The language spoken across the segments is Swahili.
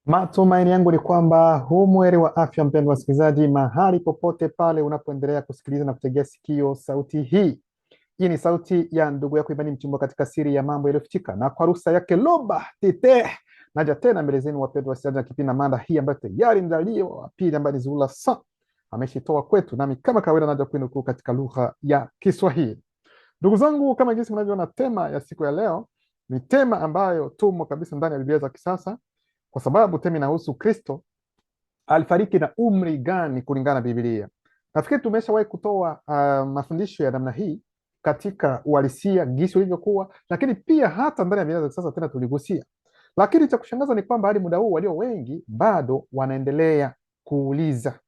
Matumaini yangu ni kwamba humweri wa afya, mpendwa wasikilizaji, mahali popote pale unapoendelea kusikiliza na kutegea sikio sauti hii. Hii ni sauti ya ndugu yako Imani Mchimbo katika siri ya mambo yaliyofichika, na kwa ruhusa yake Loba Tite naja tena mbele zenu, wapendwa wasikilizaji, na kipindi na mada hii ambayo tayari mdalio wa pili ambaye ni Zuhura Sa ameshitoa kwetu, nami kama kawaida naja kwenu katika lugha ya Kiswahili. Ndugu zangu, kama jinsi mnavyoona, tema ya siku ya leo ni tema ambayo tumo kabisa ndani ya Biblia za kisasa, kwa sababu tema inahusu Kristo alifariki na umri gani kulingana na Biblia. Nafikiri tumeshawahi kutoa mafundisho ya namna hii katika uhalisia gisi ulivyokuwa, lakini pia hata ndani ya Biblia za kisasa tena tuligusia. Lakini cha kushangaza ni kwamba hadi muda huu walio wengi bado wanaendelea kuuliza.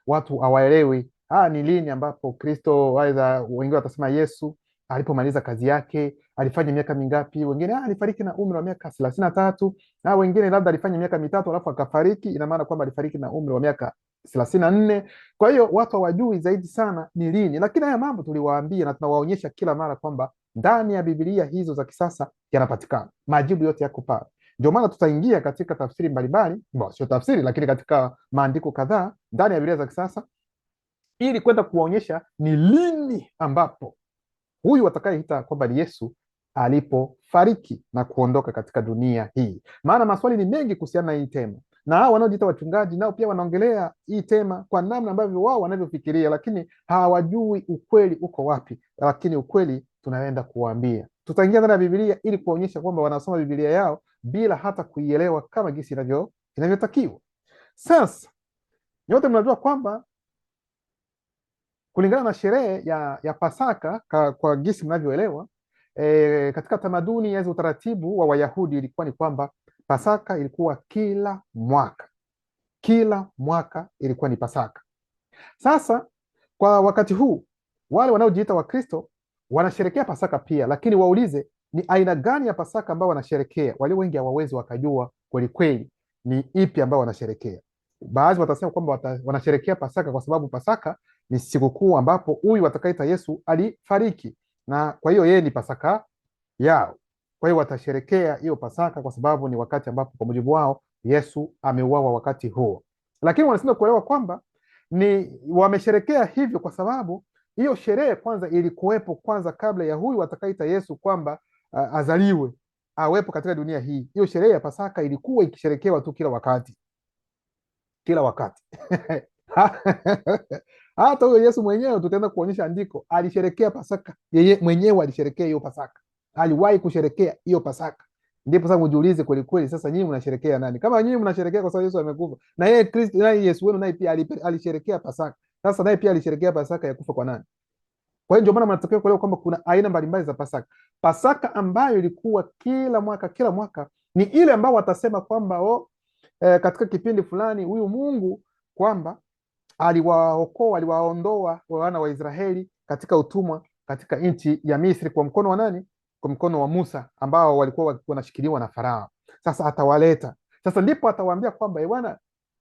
Watu hawaelewi ni lini ambapo Kristo, aidha wengine watasema Yesu alipomaliza kazi yake alifanya miaka mingapi, wengine alifariki na umri wa miaka 33, na wengine labda alifanya miaka mitatu alafu akafariki, ina maana kwamba alifariki na umri wa miaka 34. Kwa hiyo watu hawajui zaidi sana ni lini, lakini haya mambo tuliwaambia na tunawaonyesha kila mara kwamba ndani ya Biblia hizo za kisasa yanapatikana, majibu yote yako pale. Ndio maana tutaingia katika tafsiri mbalimbali, sio tafsiri, lakini katika maandiko kadhaa ndani ya Biblia za kisasa, ili kwenda kuwaonyesha ni lini ambapo huyu atakayeita kwamba ni Yesu alipofariki na kuondoka katika dunia hii. Maana maswali ni mengi kuhusiana na hii tema, na hao wanaojiita wachungaji nao pia wanaongelea hii tema kwa namna ambavyo wao wanavyofikiria, lakini hawajui ukweli uko wapi. Lakini ukweli tunaenda kuwaambia. Tutaingia ndani ya Biblia ili kuwaonyesha kwamba wanasoma Biblia yao bila hata kuielewa kama jinsi inavyotakiwa. Sasa nyote mnajua kwamba kulingana na sherehe ya Pasaka kwa gisi mnavyoelewa, katika tamaduni ya utaratibu wa Wayahudi ilikuwa ni kwamba Pasaka ilikuwa kila mwaka ilikuwa ni Pasaka. Sasa kwa wakati huu wale wanaojiita Wakristo wanasherekea Pasaka pia, lakini waulize ni aina gani ya Pasaka ambao wanasherekea. Wale wengi hawawezi wakajua kweli kweli ni ipi ambao wanasherekea. Baadhi watasema kwamba wanasherekea Pasaka kwa sababu Pasaka ni sikukuu ambapo huyu atakayeita Yesu alifariki, na kwa hiyo yeye ni Pasaka yao. Kwa hiyo watasherekea hiyo Pasaka kwa sababu ni wakati ambapo kwa mujibu wao Yesu ameuawa wakati huo. Lakini wanasema kuelewa kwamba ni wamesherekea hivyo kwa sababu hiyo sherehe kwanza ilikuwepo kwanza kabla ya huyu atakayeita Yesu kwamba azaliwe awepo katika dunia hii. Hiyo sherehe ya Pasaka ilikuwa ikisherekewa tu kila wakati hata huyo Yesu mwenyewe tutaenda kuonyesha andiko alisherekea Pasaka, yeye mwenyewe alisherekea hiyo Pasaka, aliwahi kusherekea hiyo Pasaka. Ndipo sasa mjiulize kweli kweli, sasa nyinyi mnasherekea nani? Kama nyinyi mnasherekea kwa sababu Yesu amekufa, na yeye Kristo, naye Yesu wenu naye pia alisherekea Pasaka, sasa naye pia alisherekea Pasaka ya kufa kwa nani? Kwa hiyo ndio maana mnatakiwa kuelewa kwamba kuna aina mbalimbali za Pasaka. Pasaka ambayo ilikuwa kila mwaka ni ile ambao watasema kwamba katika kipindi fulani huyu Mungu kwamba aliwaondoa wana wa Israeli katika utumwa katika nchi ya Misri kwa mkono wa nani? Kwa mkono wa Musa, ambao walikuwa wanashikiliwa na Farao. Sasa atawaleta, sasa ndipo atawaambia kwamba bwana,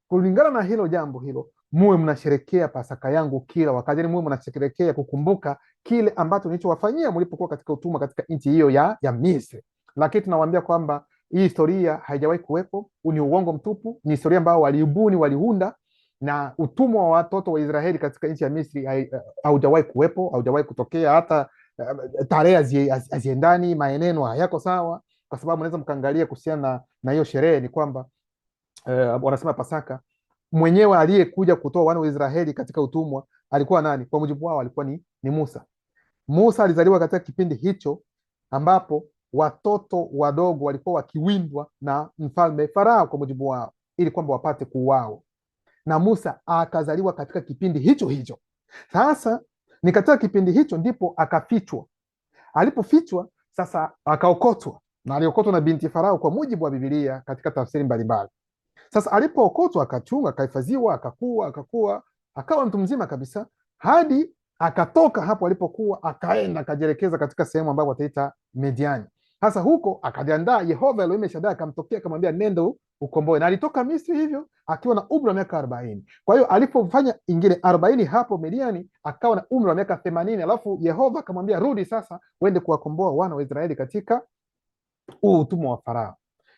kulingana na hilo jambo hilo, muwe mnasherekea Pasaka yangu kila wakati, muwe mnasherekea kukumbuka kile ambacho nilichowafanyia mlipokuwa katika utumwa katika nchi hiyo ya Misri. Lakini tunawaambia kwamba hii historia haijawahi kuwepo, ni uongo mtupu, ni historia ambao waliunda, na utumwa wa watoto wa Israeli katika nchi ya Misri haujawahi kuwepo, haujawahi kutokea. Hata tarehe haziendani, maeneno hayako sawa, kwa sababu naweza mkaangalia kuhusiana na hiyo sherehe ni kwamba wanasema Pasaka mwenyewe aliyekuja kutoa wana wa Israeli katika utumwa alikuwa nani? Kwa mujibu wao alikuwa ni Musa. Musa alizaliwa katika kipindi hicho ambapo watoto wadogo walikuwa wakiwindwa na mfalme Farao kwa mujibu wao, ili kwamba wapate kuuawa, na Musa akazaliwa katika kipindi hicho. Sasa ni katika kipindi hicho ndipo akafichwa. Alipofichwa sasa akaokotwa, na aliokotwa na binti Farao kwa mujibu wa Biblia katika tafsiri mbalimbali. Sasa alipookotwa akachunga, akahifadhiwa, akakua, akawa mtu mzima kabisa, hadi akatoka hapo alipokuwa, akaenda akajielekeza katika sehemu ambayo wataita Mediani. Sasa huko akajiandaa, Yehova Elohim Shaddai akamtokea akamwambia nenda ukomboe, na alitoka Misri hivyo akiwa na umri wa miaka 40. Kwa hiyo alipofanya ingine 40 hapo Mediani akawa na umri wa miaka 80, alafu Yehova akamwambia rudi sasa uende kuwakomboa wana wa Israeli katika utumwa wa Farao.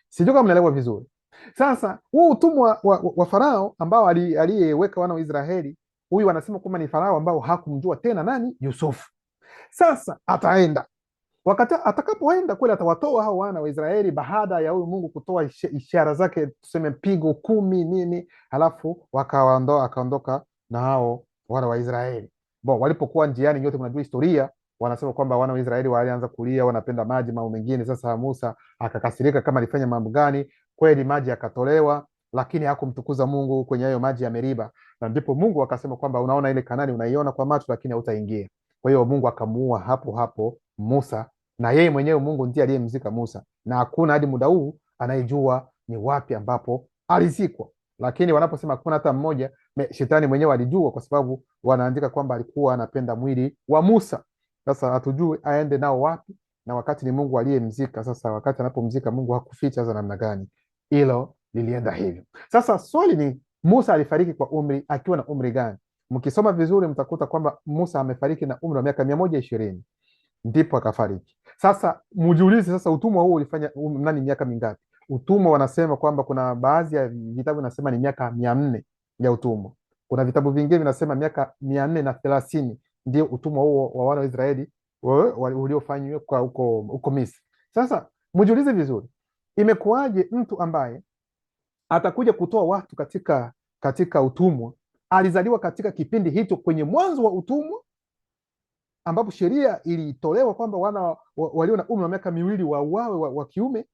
Sijui kama mnaelewa vizuri. Sasa huu utumwa wa Farao ambao aliyeweka wana wa Israeli, huyu anasema kwamba ni Farao ambao hakumjua tena nani? Yusufu. Sasa ataenda wakati atakapoenda kweli, atawatoa hao wana wa Israeli baada ya huyu Mungu kutoa ishara zake, tuseme pigo 10 nini, halafu akaondoka na hao wana wa Israeli. Walipokuwa njiani, nyote mnajua historia, wanasema kwamba wana wa Israeli walianza kulia, wanapenda maji, mambo mengine. Sasa Musa akakasirika kama alifanya mambo gani. Kweli maji yakatolewa, lakini hakumtukuza Mungu kwenye hayo maji ya Meriba, na ndipo Mungu akasema kwamba unaona ile Kanani unaiona kwa macho, lakini hautaingia. Kwa hiyo Mungu akamuua hapo hapo Musa, na yeye mwenyewe Mungu ndiye aliyemzika Musa, na hakuna hadi muda huu anayejua ni wapi ambapo alizikwa. Lakini wanaposema hakuna hata mmoja, shetani mwenyewe alijua, kwa sababu wanaandika kwamba alikuwa anapenda mwili wa Musa. Sasa hatujui aende nao wapi, na wakati ni Mungu aliyemzika. Sasa wakati anapomzika Mungu hakuficha sasa namna gani, hilo lilienda hivyo. Sasa swali ni Musa alifariki kwa umri akiwa na umri gani? Mkisoma vizuri mtakuta kwamba Musa amefariki na umri wa miaka 120 ndipo akafariki. Sasa mjiulize, sasa utumwa huo ulifanya nani miaka mingapi? Utumwa wanasema kwamba kuna baadhi ya vitabu vinasema ni miaka 400 ya utumwa. Kuna vitabu vingine vinasema miaka 430 ndio utumwa huo wa wana wa Israeli uliofanywa kwa huko Misri. Sasa mjiulize vizuri, imekuwaje mtu ambaye atakuja kutoa watu katika utumwa alizaliwa katika kipindi hicho kwenye mwanzo wa utumwa, ambapo sheria ilitolewa kwamba wana walio na umri wa miaka 2 wauawe wa kiume.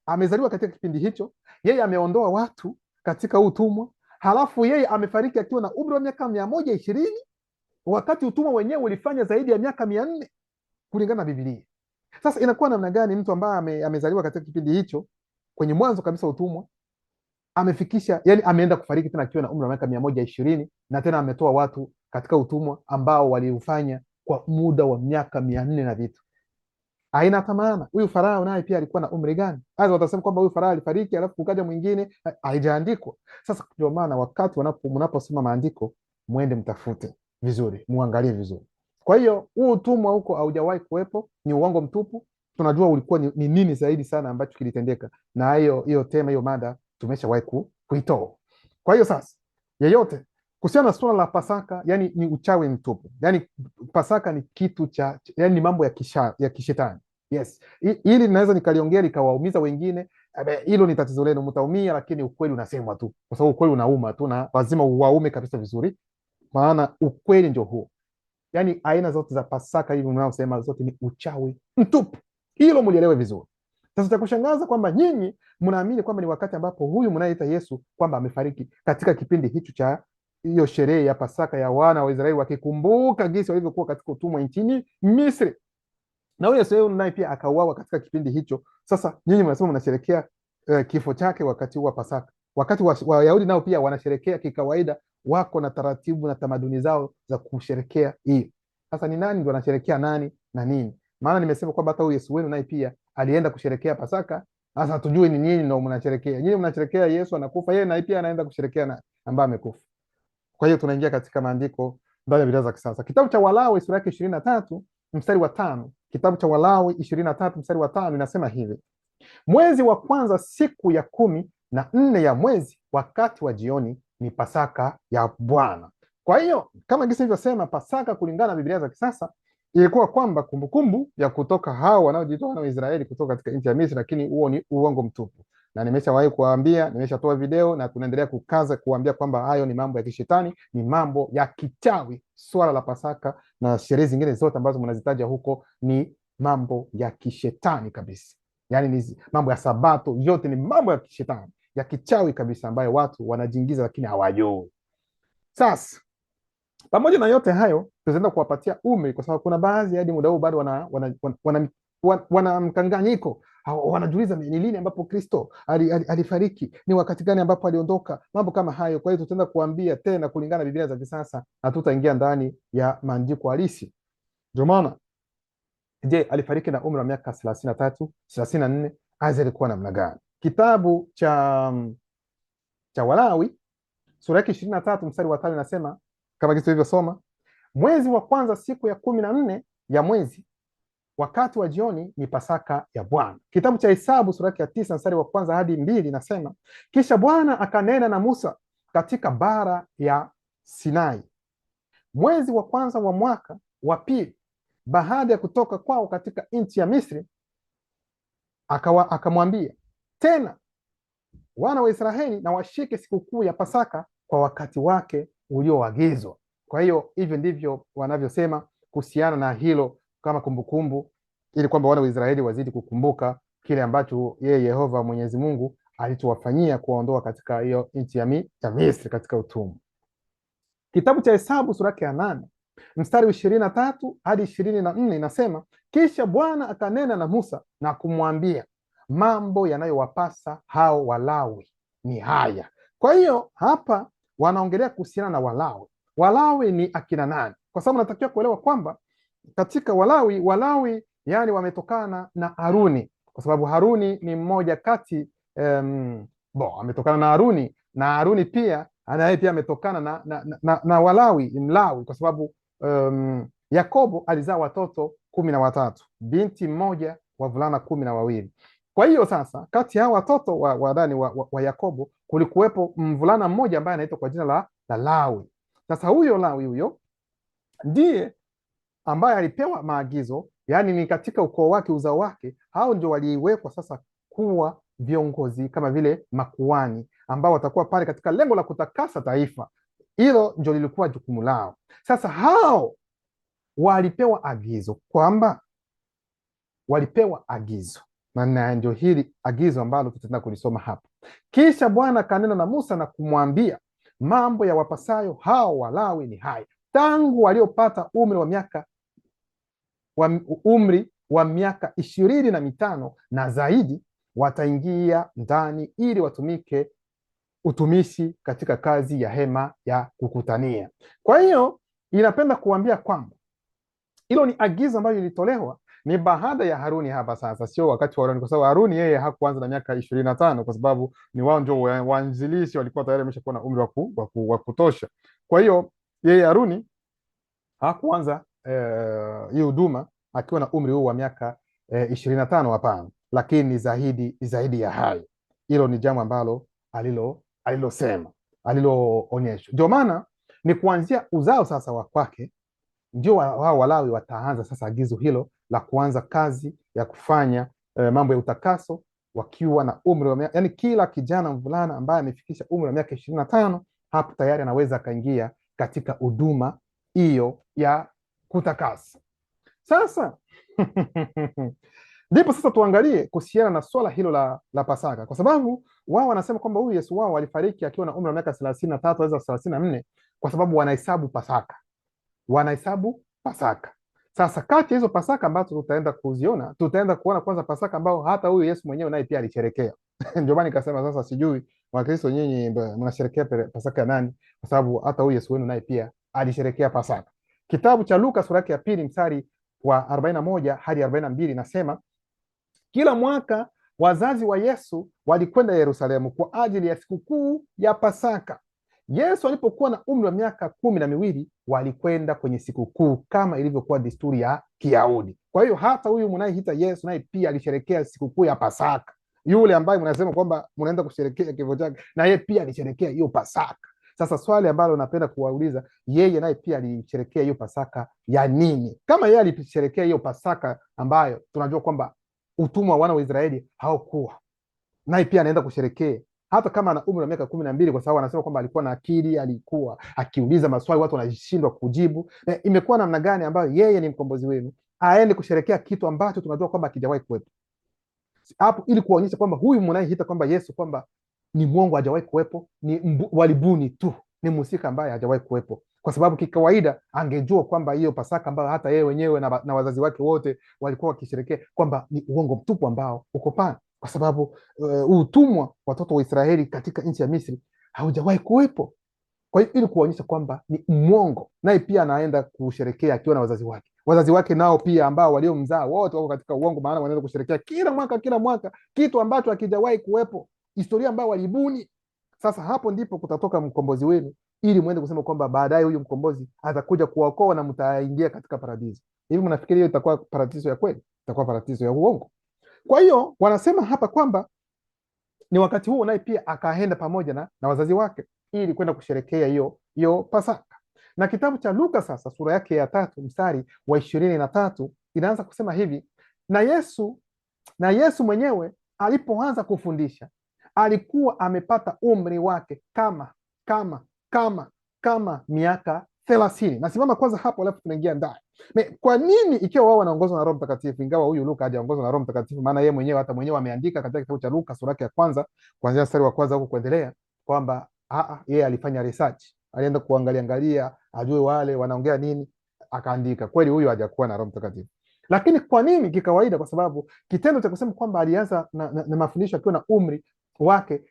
Amezaliwa katika kipindi hicho, yeye ameondoa watu katika utumwa, halafu yeye amefariki akiwa na umri wa miaka 120, wakati utumwa wenyewe ulifanya zaidi ya miaka 400 kulingana na Biblia. Sasa inakuwa namna gani mtu ambaye amezaliwa katika kipindi hicho kwenye mwanzo kabisa utumwa amefikisha, yani ameenda kufariki tena akiwa na umri wa miaka 120, na tena ametoa watu katika utumwa ambao waliufanya kwa muda wa miaka 400 na vitu. Haina hata maana. Huyu Farao naye pia alikuwa na umri gani? Hata watasema kwamba huyu Farao alifariki alafu kukaja mwingine, haijaandikwa. Sasa ndio maana wakati mnaposoma maandiko mwende mtafute vizuri, muangalie vizuri. Kwa hiyo huu utumwa huko haujawahi kuwepo, ni uongo mtupu. Tunajua ulikuwa ni nini zaidi sana ambacho kilitendeka, na hiyo tema, hiyo mada tumeshawahi kuitoa. Kwa hiyo sasa, yeyote kuhusiana na suala la Pasaka, yani ni uchawi mtupu. Yani Pasaka ni kitu yani ni mambo ya kishetani. Yes, hili linaweza nikaliongea likawaumiza wengine, hilo ni tatizo lenu, mtaumia, lakini ukweli unasemwa tu, kwa sababu ukweli unauma tu, na lazima uwaume kabisa vizuri, maana ukweli ndio huo. Yani aina zote za Pasaka hivi mnaosema zote ni uchawi mtupu, hilo mlielewe vizuri. Sasa cha kushangaza kwamba nyinyi mnaamini kwamba ni wakati ambapo huyu mnayeita Yesu kwamba amefariki katika kipindi hicho cha hiyo sherehe ya Pasaka ya wana wa Israeli, wakikumbuka jinsi walivyokuwa katika utumwa nchini Misri, na huyo Yesu naye pia akauawa katika kipindi hicho. Sasa nyinyi mnasema mnasherekea kifo chake wakati wa Pasaka, wakati Wayahudi nao pia wanasherekea kikawaida, wako na taratibu na tamaduni zao za kusherekea hiyo. Sasa ni nani ndo anasherekea nani na nini? Maana nimesema kwamba hata huyo Yesu wenu naye pia alienda kusherekea Pasaka. Sasa tujue ni nyinyi ndo mnasherekea. Nyinyi mnasherekea Yesu anakufa, yeye naye pia anaenda kusherekea na ambaye amekufa. Kwa hiyo tunaingia katika maandiko ndani ya Biblia za kisasa. Kitabu cha Walawi sura yake 23 mstari wa 5. Kitabu cha Walawi 23 mstari wa 5 inasema hivi: mwezi wa kwanza siku ya 14 ya mwezi wakati wa jioni ni Pasaka ya Bwana. Kwa hiyo kama jinsi nilivyosema, Pasaka kulingana na Biblia za kisasa ilikuwa kwamba kumbukumbu ya kutoka hao wanaojitoa wana wa Israeli kutoka katika nchi ya Misri, lakini huo ni uongo mtupu, na nimeshawahi kuwaambia, nimeshatoa video na tunaendelea kukaza kuambia kwamba hayo ni mambo ya kishetani, ni mambo ya kichawi. Swala la Pasaka na sherehe zingine zote ambazo mnazitaja huko ni mambo ya kishetani kabisa. Yani ni mambo ya Sabato, yote ni mambo ya kishetani, ya kichawi kabisa, ambayo watu wanajiingiza lakini hawajui. Sasa pamoja na yote hayo, tutaenda kuwapatia umri, kwa sababu kuna baadhi hadi muda huu bado wana mkanganyiko, wanajiuliza ni lini ambapo Kristo alifariki, ni wakati gani ambapo aliondoka, mambo kama hayo. Kwa hiyo tutaenda kuambia tena kulingana na Biblia za kisasa, na tutaingia ndani ya maandiko halisi. Ndio maana, je, alifariki na umri wa miaka 33, 34? Aza alikuwa namna gani? Kitabu cha Walawi sura yake 23 mstari wa 5 inasema kama kitu hivyo, soma: mwezi wa kwanza siku ya 14 ya mwezi wakati wa jioni ni Pasaka ya Bwana. Kitabu cha Hesabu sura ya 9 mstari wa 1 hadi 2 nasema, kisha Bwana akanena na Musa katika bara ya Sinai mwezi wa kwanza wa mwaka wa pili baada ya kutoka kwao katika nchi ya Misri, akamwambia tena, wana wa Israeli na washike sikukuu ya Pasaka kwa wakati wake ulioagizwa. Kwa hiyo hivyo ndivyo wanavyosema kuhusiana na hilo kama kumbukumbu, ili kwamba wana wa Israeli wazidi kukumbuka kile ambacho yeye Yehova Mwenyezi Mungu alichowafanyia kuwaondoa katika hiyo nchi ya Misri katika utumwa. Kitabu cha Hesabu sura ya 8 mstari 23 hadi 24 inasema, kisha Bwana akanena na Musa na kumwambia, mambo yanayowapasa hao Walawi ni haya. Kwa hiyo hapa wanaongelea kuhusiana na Walawi. Walawi ni akina nani? Kwa sababu natakiwa kuelewa kwamba katika Walawi yani wametokana na Haruni, kwa sababu Haruni ni mmoja kati ametokana na Haruni, na Haruni pia anaye pia ametokana na Walawi, Mlawi, kwa sababu Yakobo alizaa watoto 13, binti mmoja, wavulana 12. Kwa hiyo sasa kati ya watoto wa Yakobo kulikuwepo mvulana mmoja ambaye anaitwa kwa jina la Lawi. Sasa huyo Lawi huyo ndiye ambaye alipewa maagizo, yani ni katika ukoo wake, uzao wake, hao ndio waliwekwa sasa kuwa viongozi kama vile makuhani ambao watakuwa pale katika lengo la kutakasa taifa. Hilo ndio lilikuwa jukumu lao. Sasa hao walipewa agizo na ndio hili agizo ambalo tutaenda kulisoma hapa. Kisha Bwana akanena na Musa na kumwambia, mambo ya wapasayo hao Walawi ni haya, tangu waliopata umri wa miaka 25 na zaidi wataingia ndani ili watumike utumishi katika kazi ya hema ya kukutania. Kwa hiyo inapenda kuambia kwamba hilo ni agizo ambalo lilitolewa ni baada ya Haruni hapa sasa, sio wakati wa Haruni, kwa sababu Haruni yeye hakuanza na miaka 25 kwa sababu ni wao ndio waanzilishi, walikuwa tayari wameshakuwa na umri wa kutosha. Kwa hiyo yeye Haruni hakuanza hii huduma akiwa na umri huu wa miaka 25, hapana, lakini zaidi ya hayo. Hilo ni jambo ambalo alilosema, aliloonyesha. Ndio maana ni kuanzia uzao sasa wa kwake ndio wao Walawi wataanza sasa agizo hilo la kuanza kazi ya kufanya mambo ya utakaso wakiwa na umri wa yani kila kijana mvulana ambaye amefikisha umri wa miaka 25 hapo tayari anaweza akaingia katika huduma hiyo ya kutakasa. Sasa ndipo sasa tuangalie kuhusiana na swala hilo la Pasaka, kwa sababu wao wanasema kwamba huyu Yesu wao alifariki akiwa na umri wa miaka 33 au 34 kwa sababu wanahesabu Pasaka. Sasa kati ya hizo Pasaka ambazo tutaenda kuziona, tutaenda kuona kwanza Pasaka ambao hata huyu Yesu mwenyewe naye pia alisherekea. Ndio maana nikasema sasa sijui Wakristo nyinyi mnasherekea Pasaka ya nani, kwa sababu hata huyu Yesu wenu naye pia alisherekea Pasaka. Kitabu cha Luka sura ya 2 mstari wa 41 hadi 42 nasema, kila mwaka wazazi wa Yesu walikwenda Yerusalemu kwa ajili ya sikukuu ya Pasaka. Yesu alipokuwa na umri wa miaka 12 walikwenda kwenye sikukuu kama ilivyokuwa desturi ya Kiyahudi. Kwa hiyo hata huyu mnayeita Yesu naye pia alisherekea sikukuu ya Pasaka. Yule ambaye mnasema kwamba mnaenda kusherekea kifo chake, na yeye pia alisherekea hiyo Pasaka. Sasa swali ambalo napenda kuwauliza, yeye naye pia alisherekea hiyo Pasaka ya nini? Kama yeye alisherekea hiyo Pasaka ambayo tunajua kwamba utumwa wa wana wa Israeli haukuwa, naye pia anaenda kusherekea hata kama ana umri wa miaka 12, kwa sababu anasema kwamba alikuwa na akili, alikuwa akiuliza maswali watu wanashindwa kujibu. Imekuwa namna gani ambayo yeye ni mkombozi wenu aende kusherekea kitu ambacho tunajua kwamba hakijawahi kuwepo hapo, ili kuonyesha kwamba huyu mnayeita kwamba Yesu kwamba ni mwongo, hajawahi kuwepo, ni walibuni tu, ni mhusika ambaye hajawahi kuwepo. Kwa sababu kikawaida angejua kwamba hiyo Pasaka ambayo hata yeye wenyewe na wazazi wake wote walikuwa wakisherekea kwamba ni uongo mtupu ambao uko pale, kwa sababu utumwa watoto wa Israeli katika nchi ya Misri haujawahi kuwepo. Kwa hiyo ili kuonyesha kwamba ni mwongo, naye pia anaenda kusherekea akiwa na wazazi wake nao pia ambao waliomzaa wote wako katika uongo, maana wanaenda kusherekea kila mwaka kitu ambacho hakijawahi kuwepo, historia ambayo walibuni. Sasa hapo ndipo kutatoka mkombozi wenu, ili muende kusema kwamba baadaye huyu mkombozi atakuja kuwaokoa na mtaingia katika paradiso. Hivi mnafikiri hiyo itakuwa paradiso ya kweli? Itakuwa paradiso ya uongo. Kwa hiyo wanasema hapa kwamba ni wakati huo naye pia akaenda pamoja na wazazi wake ili kwenda kusherekea hiyo Pasaka. Na kitabu cha Luka sasa sura yake ya 3 mstari wa 23 inaanza kusema hivi: na Yesu mwenyewe alipoanza kufundisha alikuwa amepata umri wake kama miaka 30. Nasimama kwanza hapo, alafu tunaingia ndani. Kwa nini ikiwa wao wanaongozwa na Roho Mtakatifu, ingawa huyu Luka hajaongozwa na Roho Mtakatifu, maana yeye mwenyewe hata mwenyewe ameandika katika kitabu cha Luka sura yake ya kwanza kuanzia mstari wa kwanza huko kuendelea kwamba yeye alifanya research, alienda kuangalia ajue wale wanaongea nini, akaandika. Kweli huyu hajakuwa na Roho Mtakatifu. Lakini kwa nini kikawaida? Kwa sababu kitendo cha kusema kwamba alianza na mafundisho akiwa na umri wake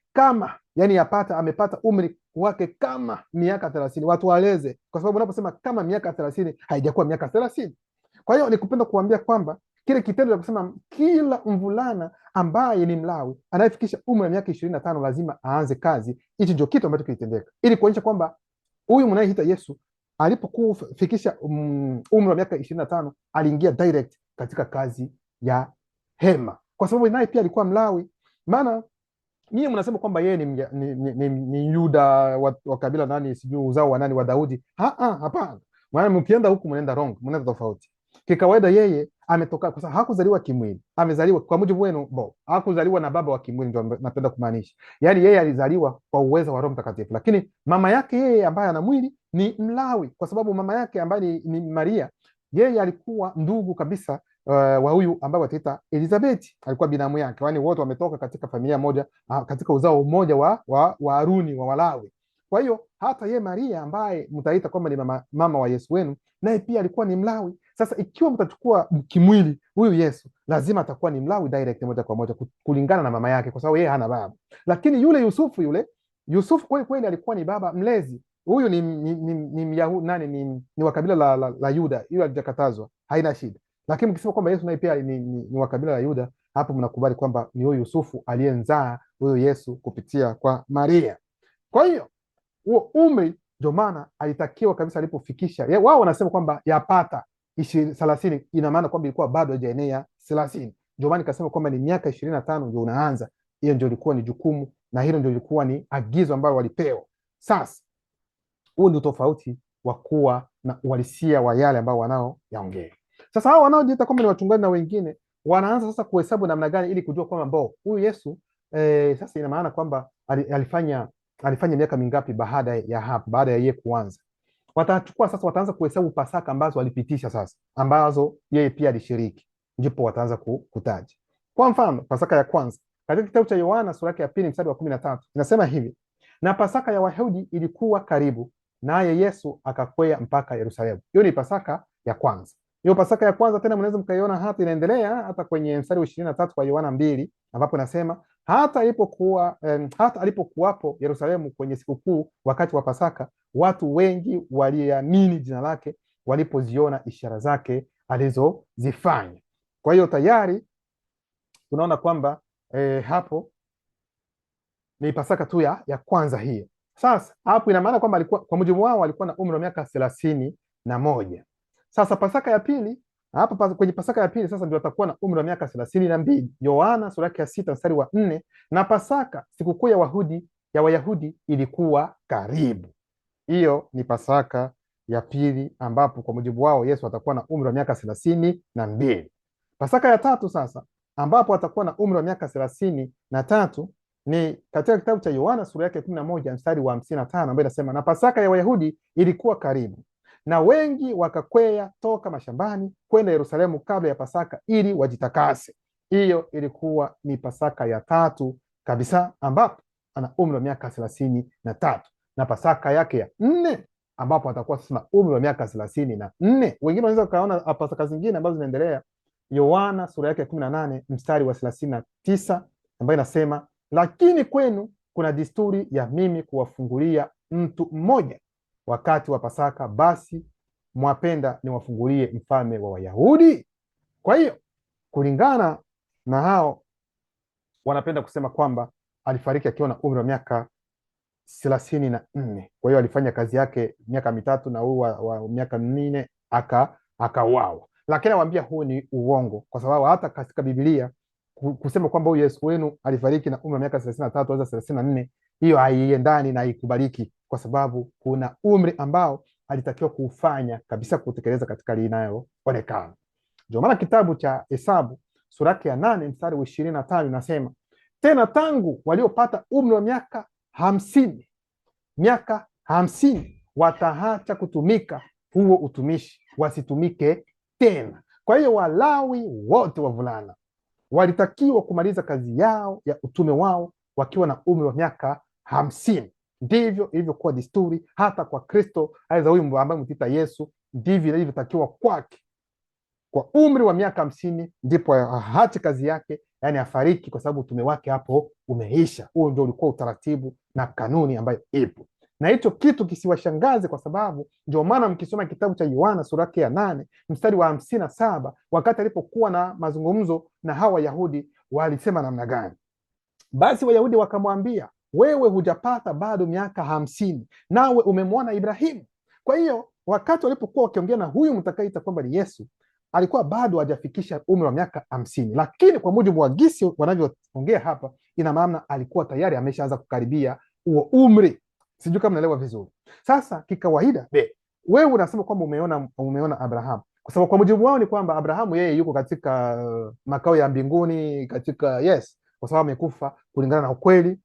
amepata umri wake kama miaka 30, watu waleze, kwa sababu unaposema kama miaka 30 haijakuwa miaka 30. Kwa hiyo nikupenda kuambia kwamba kile kitendo cha kusema kila mvulana ambaye ni Mlawi anayefikisha umri wa miaka 25 lazima aanze kazi, hichi ndio kitu ambacho kilitendeka ili kuonyesha kwamba huyu mnayeita Yesu alipokufikisha umri wa miaka 25 aliingia direct katika kazi ya hema, kwa sababu naye pia alikuwa Mlawi. Maana nyinyi mnasema kwamba yeye ni Yuda wa kabila nani, sijui uzao wa nani, wa Daudi. Hapana, maana mkienda huku mnaenda wrong, mnaenda tofauti. Kikawaida yeye ametoka, kwa sababu hakuzaliwa kimwili, amezaliwa kwa mujibu wenu hakuzaliwa na baba wa kimwili, ndio napenda kumaanisha. Yaani yeye alizaliwa kwa uwezo wa Roho Mtakatifu, lakini mama yake yeye ambaye ana mwili ni Mlawi, kwa sababu mama yake ambaye ni Maria, yeye alikuwa ndugu kabisa wa huyu ambaye wataita Elizabeth, alikuwa binamu yake, yaani wote wametoka katika familia moja, katika uzao mmoja wa Haruni wa Walawi. Kwa hiyo hata ye Maria ambaye mtaita kwamba ni mama wa Yesu wenu, naye pia alikuwa ni Mlawi. Sasa ikiwa mtachukua kimwili huyu Yesu, lazima atakuwa ni Mlawi direct, moja kwa moja, kulingana na mama yake, kwa sababu yeye hana baba. Lakini Yusufu kweli alikuwa ni baba mlezi. Huyu ni Myahudi nani, ni wa kabila la Yuda, hiyo halijakatazwa, haina shida. Lakini mkisema kwamba Yesu naye pia ni wa kabila la Yuda, hapo mnakubali kwamba ni huyu Yusufu aliyemzaa huyu Yesu kupitia kwa Maria. Kwa hiyo huo umri ndio maana alitakiwa kabisa alipofikisha. Wao wanasema kwamba yapata 30, ina maana kwamba ilikuwa bado haijaenea 30. Ndio maana nikasema kwamba ni miaka 25 ndio unaanza. Hiyo ndio ilikuwa ni jukumu, na hilo ndio ilikuwa ni agizo ambalo walipewa. Sasa huo ndio tofauti wa kuwa na uhalisia wa yale ambao wanao yaongea. Sasa hao wanaojiita kwamba ni wachungaji na wengine wanaanza sasa kuhesabu namna gani ili kujua kwamba huyu Yesu sasa ina maana kwamba alifanya miaka mingapi baada ya hapo, baada ya yeye kuanza. Watachukua sasa, wataanza kuhesabu Pasaka ambazo walipitisha sasa, ambazo yeye pia alishiriki, ndipo wataanza kutaja. Kwa mfano, Pasaka ya kwanza katika kitabu cha Yohana sura ya 2 mstari wa 13 inasema hivi: na Pasaka ya Wayahudi ilikuwa karibu, naye Yesu akakwea mpaka Yerusalemu. Hiyo ni Pasaka ya kwanza. Hiyo Pasaka ya kwanza tena mnaweza mkaiona hata inaendelea hata kwenye mstari wa 23 kwa Yohana 2, ambapo nasema hata alipokuwapo Yerusalemu kwenye sikukuu wakati wa Pasaka, watu wengi waliamini jina lake walipoziona ishara zake alizozifanya. Kwa hiyo tayari tunaona kwamba hapo ni Pasaka tu ya kwanza hiyo. Sasa hapo ina maana kwamba alikuwa, kwa mujibu wao, alikuwa na umri wa miaka 31. Sasa Pasaka ya pili, hapa kwenye Pasaka ya pili sasa ndio atakuwa na umri wa miaka 32. Yohana sura ya 6 mstari wa 4, na Pasaka sikukuu ya Wayahudi ilikuwa karibu. Hiyo ni Pasaka ya pili, ambapo kwa mujibu wao Yesu atakuwa na umri wa miaka 32. Pasaka ya tatu sasa, ambapo atakuwa na umri wa miaka 33, ni katika kitabu cha Yohana sura yake 11 mstari wa 55, ambaye inasema, na Pasaka ya Wayahudi ilikuwa karibu, na wengi wakakwea toka mashambani kwenda Yerusalemu kabla ya Pasaka ili wajitakase. Hiyo ilikuwa ni Pasaka ya tatu kabisa, ambapo ana umri wa miaka 33, na Pasaka yake ya 4 ambapo atakuwa sasa na umri wa miaka 34. Wengine wanaweza kaona Pasaka zingine ambazo zinaendelea. Yohana sura yake 18 mstari wa 39, ambayo inasema, lakini kwenu kuna desturi ya mimi kuwafungulia mtu mmoja wakati wa Pasaka, basi mwapenda niwafungulie mfalme wa Wayahudi? Kwa hiyo kulingana na hao wanapenda kusema kwamba alifariki akiwa na umri wa miaka 34. Kwa hiyo alifanya kazi yake miaka 3, na huu wa miaka 4 akauawa. lakini anawaambia huu ni uongo, kwa sababu hata katika Biblia kusema kwamba huyu Yesu wenu alifariki na umri wa miaka 33 au 34, hiyo haiendani na haikubaliki, kwa sababu kuna umri ambao alitakiwa kuufanya kabisa, kutekeleza katika hali inayoonekana. Ndio maana kitabu cha Hesabu sura ya 8 mstari wa 25 inasema, tena tangu waliopata umri wa miaka 50 wataacha kutumika huo utumishi, wasitumike tena. Kwa hiyo Walawi wote wavulana walitakiwa kumaliza kazi yao ya utume wao wakiwa na umri wa miaka 50. Ndivyo ilivyokuwa desturi hata kwa Kristo, aidha huyu ambaye mtita Yesu, ndivyo ilivyotakiwa kwake. Kwa umri wa miaka 50 ndipo aache kazi yake, yani afariki, kwa sababu utume wake hapo umeisha. Huo ndio ulikuwa utaratibu na kanuni ambayo ipo, na hicho kitu kisiwashangaze, kwa sababu ndio maana mkisoma kitabu cha Yohana sura ya 8 mstari wa 57, wakati alipokuwa na mazungumzo na hawa Wayahudi, walisema namna gani? Basi Wayahudi wakamwambia, wewe hujapata bado miaka 50, nawe umemwona Ibrahimu. Kwa hiyo wakati walipokuwa wakiongea na huyu mtakayeita kwamba ni Yesu, alikuwa bado hajafikisha umri wa miaka 50, lakini kwa mujibu wa gisi wanavyoongea hapa, ina maana alikuwa tayari ameshaanza kukaribia huo umri. Sijui kama naelewa vizuri. Sasa kikawaida, wewe unasema kwamba umeona Abrahamu, kwa sababu kwa mujibu wao ni kwamba Abrahamu yeye yuko katika makao ya mbinguni, katika kwa sababu amekufa kulingana na ukweli.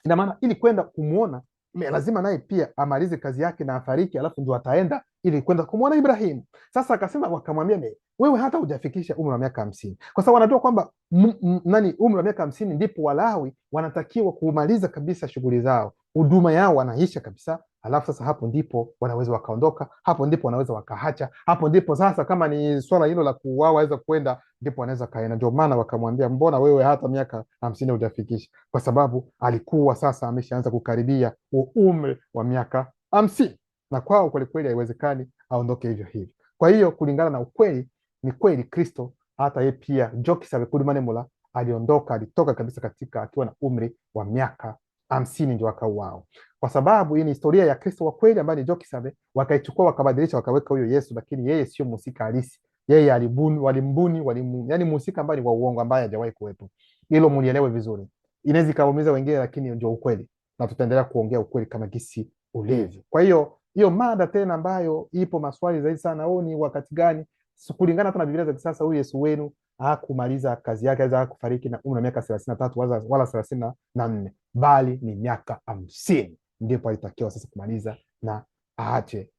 Ina maana ili kwenda kumuona lazima naye pia amalize kazi yake na afariki, alafu ndio ataenda ili kwenda kumuona Ibrahimu. Sasa akasema, wakamwambia, wewe hata hujafikisha umri wa miaka 50, kwa sababu wanajua kwamba umri wa miaka 50 ndipo Walawi wanatakiwa kumaliza kabisa shughuli zao, huduma yao wanaisha kabisa. Alafu sasa hapo ndipo wanaweza wakaondoka, hapo ndipo wanaweza wakaacha, hapo ndipo sasa kama ni swala hilo la kuuawa waweza kwenda, ndipo wanaweza kaenda. Ndio maana wakamwambia, mbona wewe hata miaka 50 hujafikisha? Kwa sababu alikuwa sasa ameshaanza kukaribia umri wa miaka 50, na kwao kwelikweli haiwezekani aondoke hivyo hivyo. Kwa hiyo kulingana na ukweli, ni kweli Kristo hata yeye pia Jokisa Bekudumanemula alitoka kabisa katika akiwa na umri wa miaka 50 ndio akauao. Kwa sababu hii ni historia ya Kristo wa kweli ambaye ni Jokisabe, wakaichukua wakabadilisha wakaweka huyo Yesu, lakini yeye sio mhusika halisi. Yeye walimbuni, yani mhusika ambaye ni wa uongo, ambaye hajawahi kuwepo. Hilo mulielewe vizuri. Inaweza ikaumiza wengine, lakini ndio ukweli, na tutaendelea kuongea ukweli kama gisi ulivyo. Kwa hiyo mada tena ambayo ipo maswali zaidi sana, ni wakati gani, kulingana hata na Biblia za kisasa, huyu Yesu wenu hakumaliza kazi yake, hakufariki na umri wa miaka 33 wala 34, bali ni miaka 50 ndipo alitakiwa sasa kumaliza na aache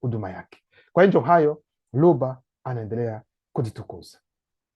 huduma yake. Kwa hiyo hayo Luba anaendelea kujitukuza.